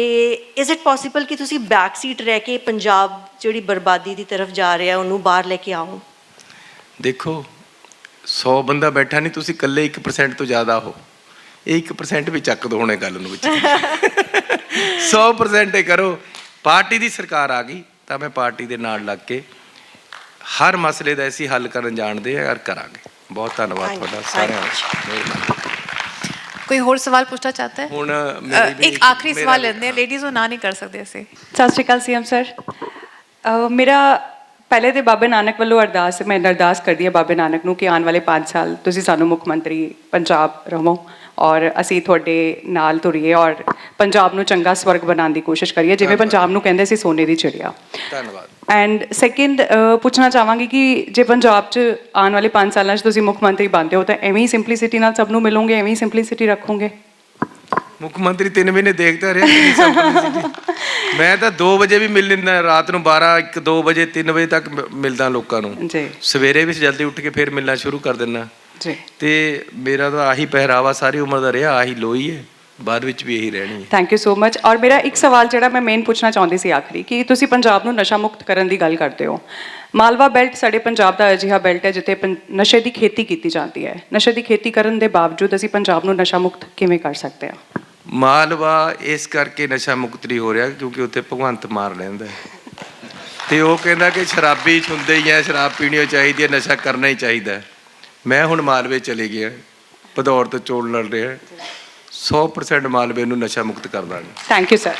ਇਜ਼ ਇਟ ਪੋਸੀਬਲ ਕਿ ਤੁਸੀਂ ਬੈਕ ਸੀਟ ਰਹਿ ਕੇ ਪੰਜਾਬ ਜਿਹੜੀ ਬਰਬਾਦੀ ਦੀ ਤਰਫ ਜਾ ਰਿਹਾ ਉਹਨੂੰ ਬਾਹਰ ਲੈ ਕੇ ਆਓ? ਦੇਖੋ, 100 ਬੰਦਾ ਬੈਠਾ ਨਹੀਂ, ਤੁਸੀਂ ਇਕੱਲੇ 1% ਤੋਂ ਜ਼ਿਆਦਾ ਹੋ। ਇਹ 1% ਵੀ ਚੱਕ ਦੋ ਹੁਣੇ ਗੱਲ ਨੂੰ ਵਿੱਚ 100% ਹੀ ਕਰੋ। ਪਾਰਟੀ ਦੀ ਸਰਕਾਰ ਆ ਗਈ ਤਾਂ ਮੈਂ ਪਾਰਟੀ ਦੇ ਨਾਲ ਲੱਗ ਕੇ ਹਰ ਮਸਲੇ ਦਾ ਅਸੀਂ ਹੱਲ ਕਰਨ ਜਾਣਦੇ ਹਾਂ ਔਰ ਕਰਾਂਗੇ। ਬਹੁਤ ਧੰਨਵਾਦ ਤੁਹਾਡਾ ਸਾਰਿਆਂ ਦਾ। ਕੋਈ ਹੋਰ ਸਵਾਲ ਪੁੱਛਣਾ ਚਾਹਤਾ ਹੈ? ਹੁਣ ਇੱਕ ਆਖਰੀ ਸਵਾਲ ਲੈਂਦੇ ਹਾਂ, ਲੇਡੀਜ਼ ਨੂੰ ਨਾ ਨਹੀਂ ਕਰ ਸਕਦੇ ਅਸੀਂ। ਸਤਿ ਸ਼੍ਰੀ ਅਕਾਲ CM ਸਰ, ਮੇਰਾ ਪਹਿਲੇ ਤੇ ਬਾਬੇ ਨਾਨਕ ਵੱਲੋਂ ਅਰਦਾਸ, ਮੈਂ ਅਰਦਾਸ ਕਰਦੀ ਹਾਂ ਬਾਬੇ ਨਾਨਕ ਨੂੰ ਕਿ ਆਉਣ ਵਾਲੇ 5 ਸਾਲ ਤੁਸੀਂ ਸਾਨੂੰ ਮੁੱਖ ਮੰਤਰੀ ਪੰਜਾਬ ਰਹੋ ਔਰ ਅਸੀਂ ਤੁਹਾਡੇ ਨਾਲ ਤੁਰੀਏ ਔਰ ਪੰਜਾਬ ਨੂੰ ਚੰਗਾ ਸਵਰਗ ਬਣਾਉਣ ਦੀ ਕੋਸ਼ਿਸ਼ ਕਰੀਏ, ਜਿਵੇਂ ਪੰਜਾਬ ਨੂੰ ਕਹਿੰਦੇ ਸੀ ਸੋਨੇ ਦੀ ਚਿੜੀਆ। ਧੰਨਵਾਦ। ਐਂਡ ਸੈਕਿੰਡ ਪੁੱਛਣਾ ਚਾਹਾਂਗੀ ਕਿ ਜੇ ਪੰਜਾਬ 'ਚ ਆਉਣ ਵਾਲੇ 5 ਸਾਲਾਂ 'ਚ ਤੁਸੀਂ ਮੁੱਖ ਮੰਤਰੀ ਬਣਦੇ ਹੋ ਤਾਂ ਐਵੇਂ ਹੀ ਸਿੰਪਲੀਸਿਟੀ ਨਾਲ ਸਭ ਨੂੰ ਮਿਲੋਗੇ, ਐਵੇਂ ਹੀ ਸਿੰਪਲੀਸਿਟੀ ਰੱਖੋਗੇ? ਮੁੱਖ ਮੰਤਰੀ 3 ਮਹੀਨੇ ਦੇਖਦਾ ਰਿਹਾ। ਮੈਂ ਤਾਂ 2 ਵਜੇ ਵੀ ਮਿਲ ਲੈਂਦਾ, ਰਾਤ ਨੂੰ 12, 1, 2 ਵਜੇ, 3 ਵਜੇ ਤੱਕ ਮਿਲਦਾ ਲੋਕਾਂ ਨੂੰ ਜੀ। ਸਵੇਰੇ ਵੀ ਜਲਦੀ ਉੱਠ ਕੇ ਫਿਰ ਮਿਲਣਾ ਸ਼ੁਰੂ ਕਰ ਦਿੰਦਾ ਜੀ। ਤੇ ਮੇਰਾ ਤਾਂ ਆਹੀ ਪਹਿਰਾਵਾ ਸਾਰੀ ਉਮਰ ਦਾ ਰਿਹਾ, ਆਹੀ ਲੋਈ ਹੈ, ਬਾਅਦ ਵਿੱਚ ਵੀ ਇਹੀ ਰਹਿਣੀ ਹੈ। Thank you so much. ਔਰ ਮੇਰਾ ਇੱਕ ਸਵਾਲ ਜਿਹੜਾ ਮੈਂ ਮੇਨ ਪੁੱਛਣਾ ਚਾਹੁੰਦੀ ਸੀ ਆਖਰੀ, ਕਿ ਤੁਸੀਂ ਪੰਜਾਬ ਨੂੰ ਨਸ਼ਾ ਮੁਕਤ ਕਰਨ ਦੀ ਗੱਲ ਕਰਦੇ ਹੋ। ਮਾਲਵਾ ਬੈਲਟ ਸਾਡੇ ਪੰਜਾਬ ਦਾ ਅਜਿਹਾ ਬੈਲਟ ਹੈ ਜਿੱਥੇ ਨਸ਼ੇ ਦੀ ਖੇਤੀ ਕੀਤੀ ਜਾਂਦੀ ਹੈ। ਨਸ਼ੇ ਦੀ ਖੇਤੀ ਕਰਨ ਦੇ ਬਾਵਜੂਦ ਅਸੀਂ ਪੰਜਾਬ ਨੂੰ ਨਸ਼ਾ ਮੁਕਤ ਕਿਵੇਂ ਕਰ ਸਕਦੇ ਹਾਂ? ਮਾਲਵਾ ਇਸ ਕਰਕੇ ਨਸ਼ਾ ਮੁਕਤ ਨਹੀਂ ਹੋ ਰਿਹਾ ਕਿਉਂਕਿ ਉੱਥੇ ਭਗਵੰਤ ਮਾਰ ਲੈਂਦਾ ਤੇ ਉਹ ਕਹਿੰਦਾ ਕਿ ਸ਼ਰਾਬੀ ਹੁੰਦੇ ਹੀ ਹੈ, ਸ਼ਰਾਬ ਪੀਣੀ ਚਾਹੀਦੀ ਹੈ, ਨਸ਼ਾ ਕਰਨਾ ਹੀ ਚਾਹੀਦਾ। ਮੈਂ ਹੁਣ ਮਾਲਵੇ ਚਲੇ ਗਿਆ, ਭਦੌੜ ਤੋਂ ਚੋਣ ਲੜ ਰਿਹਾ, 100% ਮਾਲਵੇ ਨੂੰ ਨਸ਼ਾ ਮੁਕਤ ਕਰ ਦਾਂਗੇ। Thank you sir.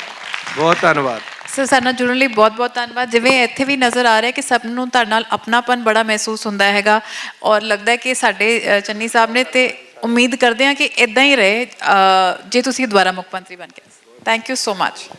ਬਹੁਤ ਧੰਨਵਾਦ ਸਰ, ਸਾਡੇ ਨਾਲ ਜੁੜਨ ਲਈ ਬਹੁਤ ਬਹੁਤ ਧੰਨਵਾਦ। ਜਿਵੇਂ ਇੱਥੇ ਵੀ ਨਜ਼ਰ ਆ ਰਿਹਾ ਕਿ ਸਭ ਨੂੰ ਤੁਹਾਡੇ ਨਾਲ ਆਪਣਾਪਨ ਬੜਾ ਮਹਿਸੂਸ ਹੁੰਦਾ ਹੈਗਾ ਔਰ ਲੱਗਦਾ ਕਿ ਸਾਡੇ ਚੰਨੀ ਸਾਹਿਬ ਨੇ, ਤੇ ਉਮੀਦ ਕਰਦੇ ਹਾਂ ਕਿ ਇੱਦਾਂ ਹੀ ਰਹੇ ਜੇ ਤੁਸੀਂ ਦੁਬਾਰਾ ਮੁੱਖ ਮੰਤਰੀ ਬਣ ਕੇ। Thank you so much.